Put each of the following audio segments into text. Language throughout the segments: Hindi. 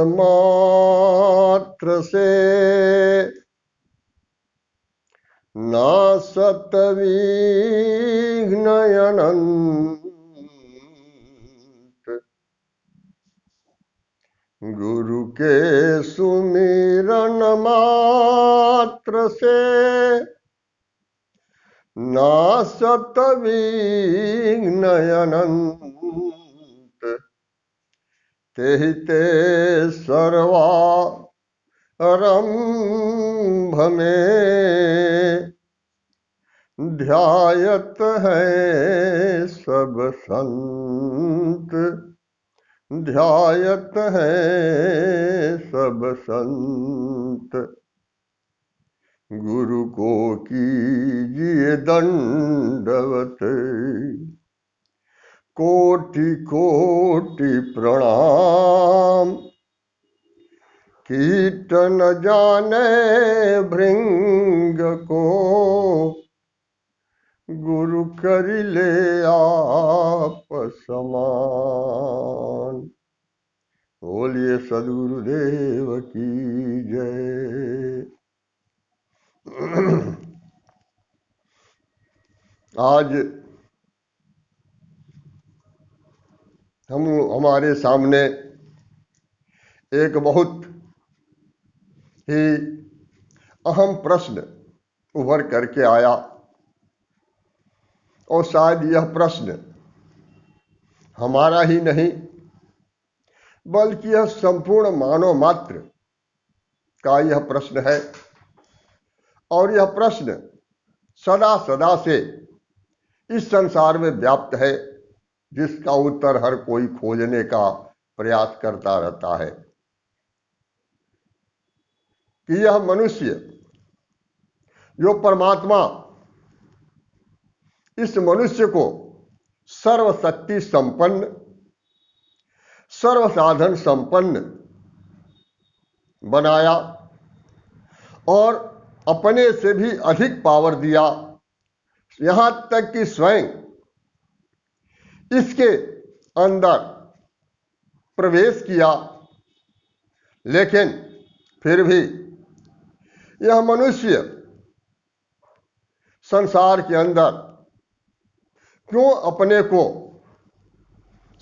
मात्र से नासत विघ्न अनंत। गुरु के सुमिरन मात्र से नासत विघ्न अनंत। तेहि ते सर्वारंभ में ध्यायत है सब संत। ध्यायत है सब संत। गुरु को कीजिए दंडवत, कोटि कोटि प्रणाम। कीट न जाने भृंग को, गुरु कर ले आप समान। बोलिए सद्गुरुदेव की जय। आज हमारे सामने एक बहुत ही अहम प्रश्न उभर करके आया, और शायद यह प्रश्न हमारा ही नहीं बल्कि यह संपूर्ण मानव मात्र का यह प्रश्न है। और यह प्रश्न सदा सदा से इस संसार में व्याप्त है, जिसका उत्तर हर कोई खोजने का प्रयास करता रहता है कि यह मनुष्य जो परमात्मा इस मनुष्य को सर्वशक्ति संपन्न, सर्वसाधन संपन्न बनाया और अपने से भी अधिक पावर दिया, यहां तक कि स्वयं इसके अंदर प्रवेश किया, लेकिन फिर भी यह मनुष्य संसार के अंदर क्यों अपने को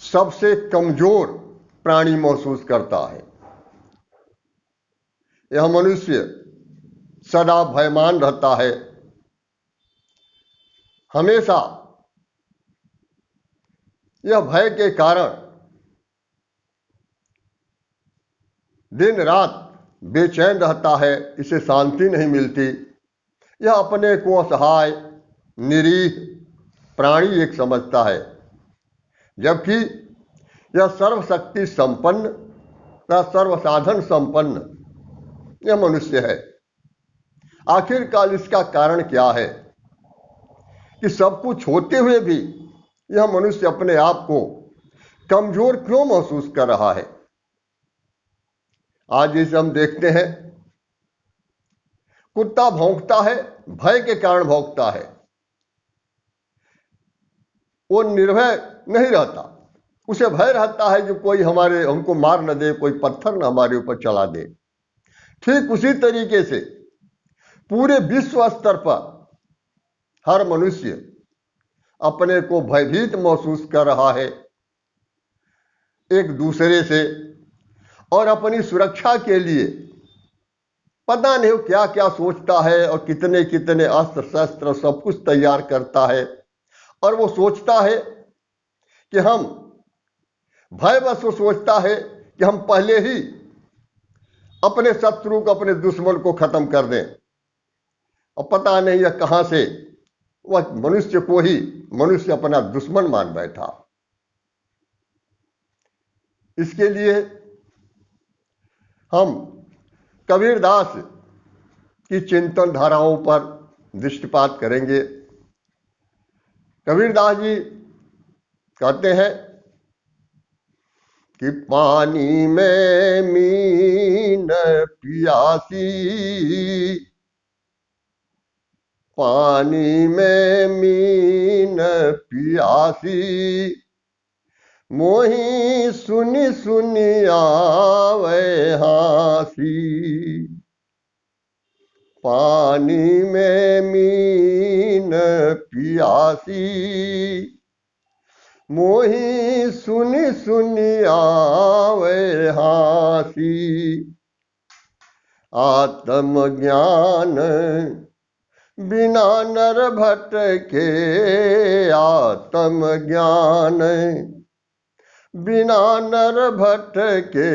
सबसे कमजोर प्राणी महसूस करता है। यह मनुष्य सदा भयमान रहता है, हमेशा यह भय के कारण दिन रात बेचैन रहता है, इसे शांति नहीं मिलती। यह अपने को असहाय निरीह प्राणी एक समझता है, जबकि यह सर्वशक्ति संपन्न या सर्वसाधन संपन्न यह मनुष्य है। आखिरकार इसका कारण क्या है कि सब कुछ होते हुए भी यह मनुष्य अपने आप को कमजोर क्यों महसूस कर रहा है। आज इसे हम देखते हैं, कुत्ता भौंकता है, भय के कारण भौंकता है। वो निर्भय नहीं रहता, उसे भय रहता है कि कोई हमको मार न दे, कोई पत्थर न हमारे ऊपर चला दे। ठीक उसी तरीके से पूरे विश्व स्तर पर हर मनुष्य अपने को भयभीत महसूस कर रहा है एक दूसरे से, और अपनी सुरक्षा के लिए पता नहीं क्या क्या सोचता है, और कितने कितने अस्त्र शस्त्र सब कुछ तैयार करता है। और वो सोचता है कि हम भयवश सोचता है कि हम पहले ही अपने शत्रु को, अपने दुश्मन को खत्म कर दें, और पता नहीं है कहां से वह मनुष्य को ही मनुष्य अपना दुश्मन मान बैठा। इसके लिए हम कबीरदास की चिंतन धाराओं पर दृष्टिपात करेंगे। कबीरदास जी कहते हैं कि पानी में मीन पियासी, पानी में मीन पियासी, मोही सुनी सुनी आवे हासी, पानी में मीन पियासी। मोही सुनी सुनी आवे हासी, आत्मज्ञान बिना नर भटके। आत्मज्ञान बिना नर भटके,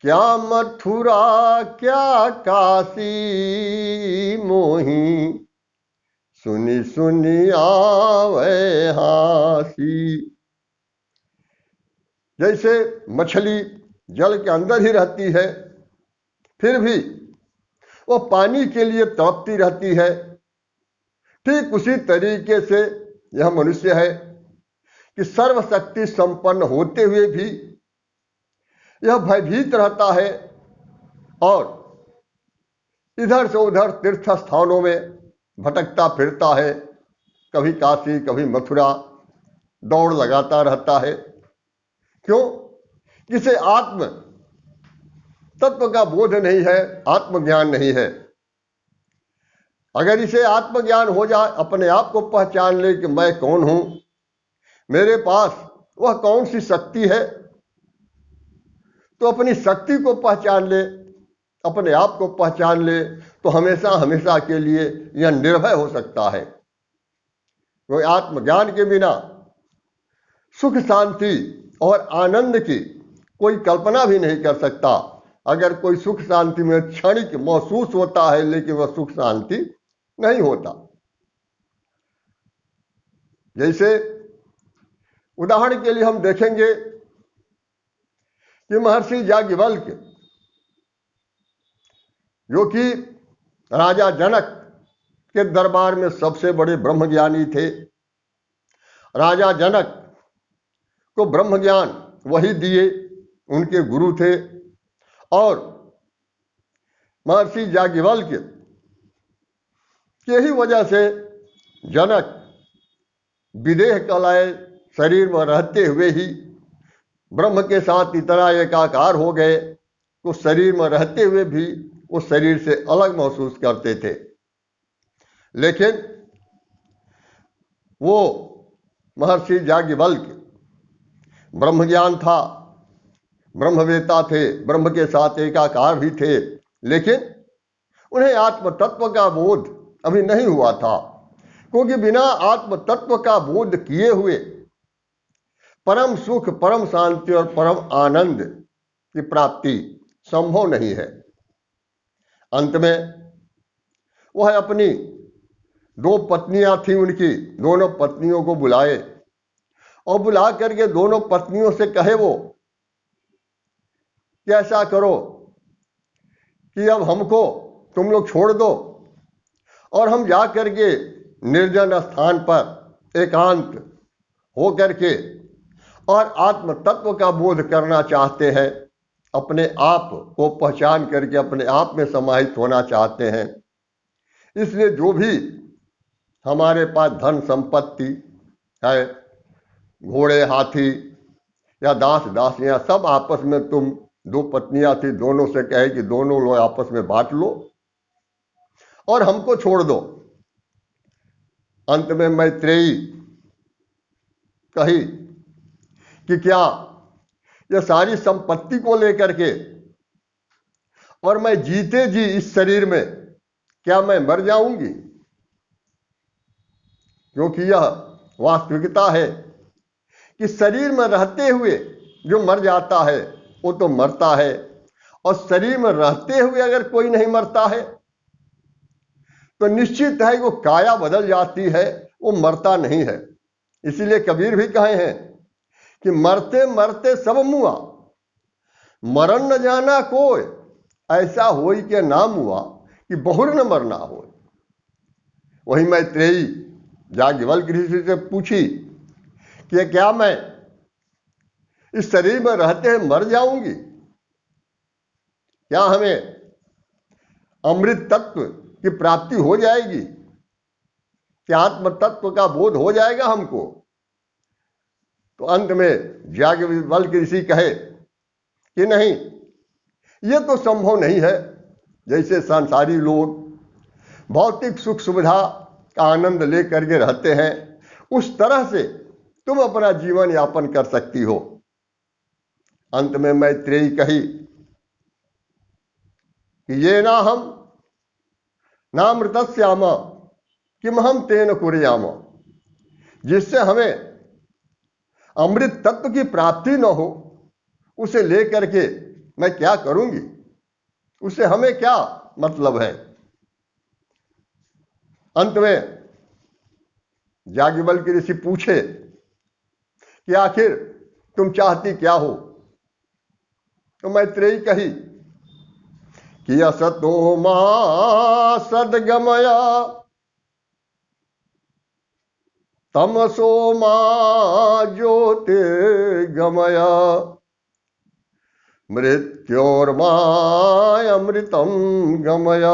क्या मथुरा क्या काशी। मोही सुनी सुनी आवे हासी। जैसे मछली जल के अंदर ही रहती है, फिर भी वो पानी के लिए तड़पती रहती है, ठीक उसी तरीके से यह मनुष्य है कि सर्वशक्ति संपन्न होते हुए भी यह भयभीत रहता है और इधर से उधर तीर्थ स्थानों में भटकता फिरता है, कभी काशी कभी मथुरा दौड़ लगाता रहता है। क्यों? इसे आत्म तत्व का बोध नहीं है, आत्मज्ञान नहीं है। अगर इसे आत्मज्ञान हो जाए, अपने आप को पहचान ले कि मैं कौन हूं, मेरे पास वह कौन सी शक्ति है, तो अपनी शक्ति को पहचान ले, अपने आप को पहचान ले, तो हमेशा हमेशा के लिए यह निर्भय हो सकता है। कोई आत्मज्ञान के बिना सुख शांति और आनंद की कोई कल्पना भी नहीं कर सकता। अगर कोई सुख शांति में क्षणिक महसूस होता है, लेकिन वह सुख शांति नहीं होता। जैसे उदाहरण के लिए हम देखेंगे कि महर्षि याज्ञवल्क्य, जो कि राजा जनक के दरबार में सबसे बड़े ब्रह्मज्ञानी थे। राजा जनक को ब्रह्म ज्ञान वही दिए, उनके गुरु थे। और महर्षि याज्ञवल्क्य के ही वजह से जनक विदेह कलाए शरीर में रहते हुए ही ब्रह्म के साथ इतना एकाकार हो गए, तो शरीर में रहते हुए भी उस शरीर से अलग महसूस करते थे। लेकिन वो महर्षि याज्ञवल्क्य ब्रह्म ज्ञान था, ब्रह्मवेता थे, ब्रह्म के साथ एकाकार भी थे, लेकिन उन्हें आत्म तत्व का बोध अभी नहीं हुआ था। क्योंकि बिना आत्म तत्व का बोध किए हुए परम सुख, परम शांति और परम आनंद की प्राप्ति संभव नहीं है। अंत में वह अपनी दो पत्नियां थी उनकी, दोनों पत्नियों को बुलाए और बुला करके दोनों पत्नियों से कहे वो कि ऐसा करो कि अब हमको तुम लोग छोड़ दो और हम जा करके निर्जन स्थान पर एकांत हो करके और आत्म तत्व का बोध करना चाहते हैं, अपने आप को पहचान करके अपने आप में समाहित होना चाहते हैं। इसलिए जो भी हमारे पास धन संपत्ति है, घोड़े हाथी या दास दासियां, सब आपस में, तुम दो पत्नियां थी, दोनों से कहे कि दोनों लोग आपस में बांट लो और हमको छोड़ दो। अंत में मैत्रेयी कही कि क्या यह सारी संपत्ति को लेकर के और मैं जीते जी इस शरीर में क्या मैं मर जाऊंगी? क्योंकि यह वास्तविकता है कि शरीर में रहते हुए जो मर जाता है वो तो मरता है, और शरीर में रहते हुए अगर कोई नहीं मरता है तो निश्चित है वो काया बदल जाती है, वो मरता नहीं है। इसीलिए कबीर भी कहे हैं कि मरते मरते सब मुआ, मरण न जाना कोई, ऐसा होई के नाम हुआ कि बहुर न मरना हो। वही मैत्रेयी याज्ञवल्क्य ऋषि से पूछी कि क्या मैं इस शरीर में रहते हैं मर जाऊंगी? क्या हमें अमृत तत्व की प्राप्ति हो जाएगी? क्या आत्म तत्व का बोध हो जाएगा हमको? तो अंत में याज्ञवल्क्य ऋषि कहे कि नहीं, ये तो संभव नहीं है। जैसे संसारी लोग भौतिक सुख सुविधा का आनंद लेकर के रहते हैं, उस तरह से तुम अपना जीवन यापन कर सकती हो। अंत में मैत्रेयी कही कि ये ना हम नामृतस्याम किम हम तेन कुर्याम, जिससे हमें अमृत तत्व की प्राप्ति न हो उसे लेकर के मैं क्या करूंगी, उससे हमें क्या मतलब है। अंत में याज्ञवल्क्य ऋषि पूछे कि आखिर तुम चाहती क्या हो। तो मैत्रेयी कही कि असतो मा सद्गमया तमसो मा ज्योतिर्गमया मृत्योर्मायमृतं गमया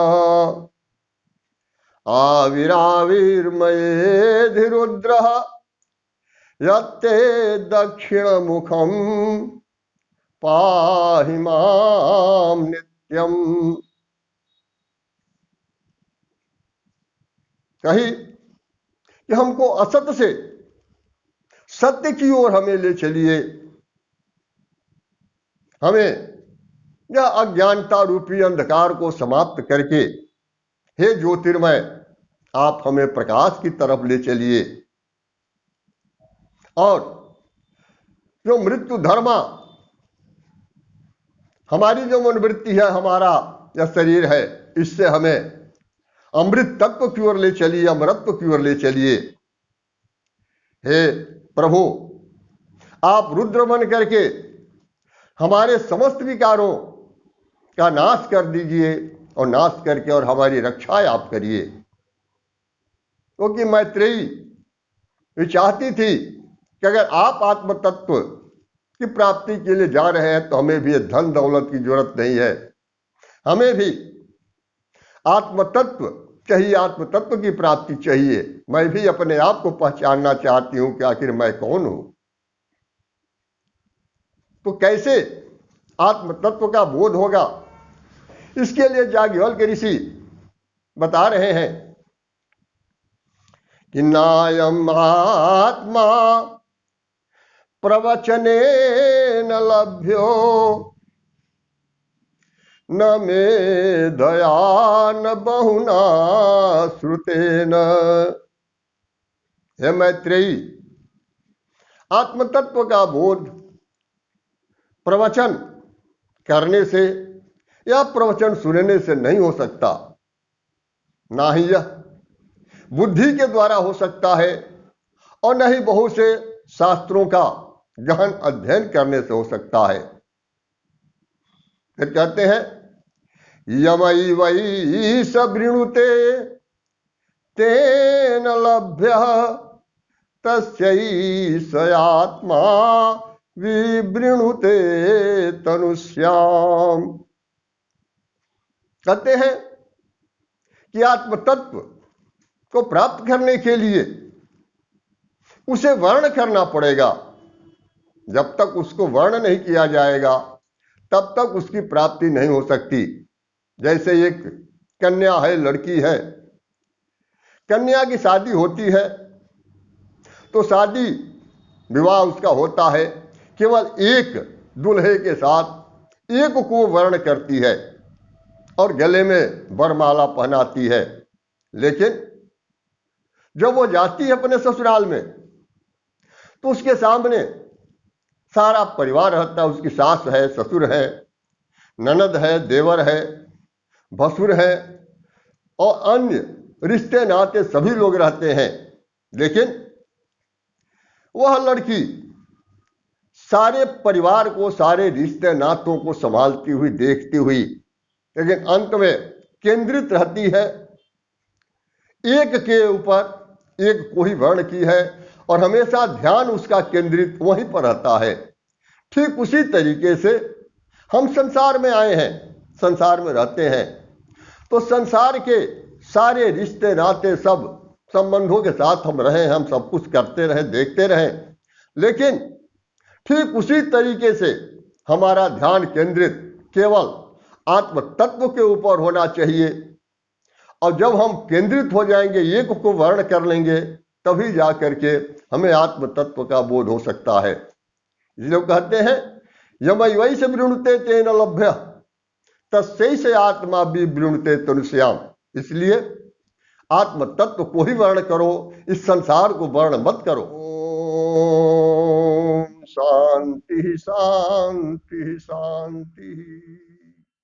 आविराविर्मयेधिरुद्रः यत्ते दक्षिणमुखं पाहि मां नित्यम। कही कि हमको असत से सत्य की ओर हमें ले चलिए, हमें यह अज्ञानता रूपी अंधकार को समाप्त करके हे ज्योतिर्मय आप हमें प्रकाश की तरफ ले चलिए। और जो मृत्यु धर्म हमारी जो मनोवृत्ति है, हमारा यह शरीर है, इससे हमें अमृत तत्व की ओर ले चलिए, अमरत्व की ओर ले चलिए। हे प्रभु आप रुद्र बन करके हमारे समस्त विकारों का नाश कर दीजिए और नाश करके और हमारी रक्षा आप करिए। क्योंकि मैत्रेयी ये चाहती थी कि अगर आप आत्म तत्व की प्राप्ति के लिए जा रहे हैं तो हमें भी धन दौलत की जरूरत नहीं है, हमें भी आत्म तत्व चाहिए, आत्म तत्व की प्राप्ति चाहिए। मैं भी अपने आप को पहचानना चाहती हूं कि आखिर मैं कौन हूं। तो कैसे आत्म तत्व का बोध होगा, इसके लिए याज्ञवल्क्य ऋषि बता रहे हैं कि नायम आत्मा प्रवचने न लभ्यो न मे दया न बहुना श्रुतेन। हे मैत्रेयी आत्मतत्व का बोध प्रवचन करने से या प्रवचन सुनने से नहीं हो सकता, ना ही यह बुद्धि के द्वारा हो सकता है और न ही बहुत से शास्त्रों का गहन अध्ययन करने से हो सकता है। फिर कहते हैं यमई वही सवृणुते तेन लभ्य तस्यै स आत्मा विवृणुते तनुष्याम। कहते हैं कि आत्म तत्व को प्राप्त करने के लिए उसे वर्ण करना पड़ेगा। जब तक उसको वर्ण नहीं किया जाएगा तब तक उसकी प्राप्ति नहीं हो सकती। जैसे एक कन्या है, लड़की है, कन्या की शादी होती है तो शादी विवाह उसका होता है, केवल एक दूल्हे के साथ एक को वर्ण करती है और गले में वरमाला पहनाती है। लेकिन जब वो जाती है अपने ससुराल में तो उसके सामने सारा परिवार रहता है, उसकी सास है, ससुर है, ननद है, देवर है, भसुर है और अन्य रिश्ते नाते सभी लोग रहते हैं। लेकिन वह लड़की सारे परिवार को, सारे रिश्ते नातों को संभालती हुई, देखती हुई, लेकिन अंत में केंद्रित रहती है एक के ऊपर, एक को ही वर्ण की है और हमेशा ध्यान उसका केंद्रित वहीं पर रहता है। ठीक उसी तरीके से हम संसार में आए हैं, संसार में रहते हैं तो संसार के सारे रिश्ते नाते सब संबंधों के साथ हम रहे, हम सब कुछ करते रहे, देखते रहे, लेकिन ठीक उसी तरीके से हमारा ध्यान केंद्रित केवल आत्म तत्व के ऊपर होना चाहिए। और जब हम केंद्रित हो जाएंगे, एक को वर्ण कर लेंगे, तभी जा करके हमें आत्म तत्व का बोध हो सकता है। लोग कहते हैं यमई से वृणुते तेन लभ्य तस्सै से आत्मा भी वृणुते तनुष्याम। इसलिए आत्म तत्व को ही वर्ण करो, इस संसार को वर्ण मत करो। ओम शांति शांति शांति।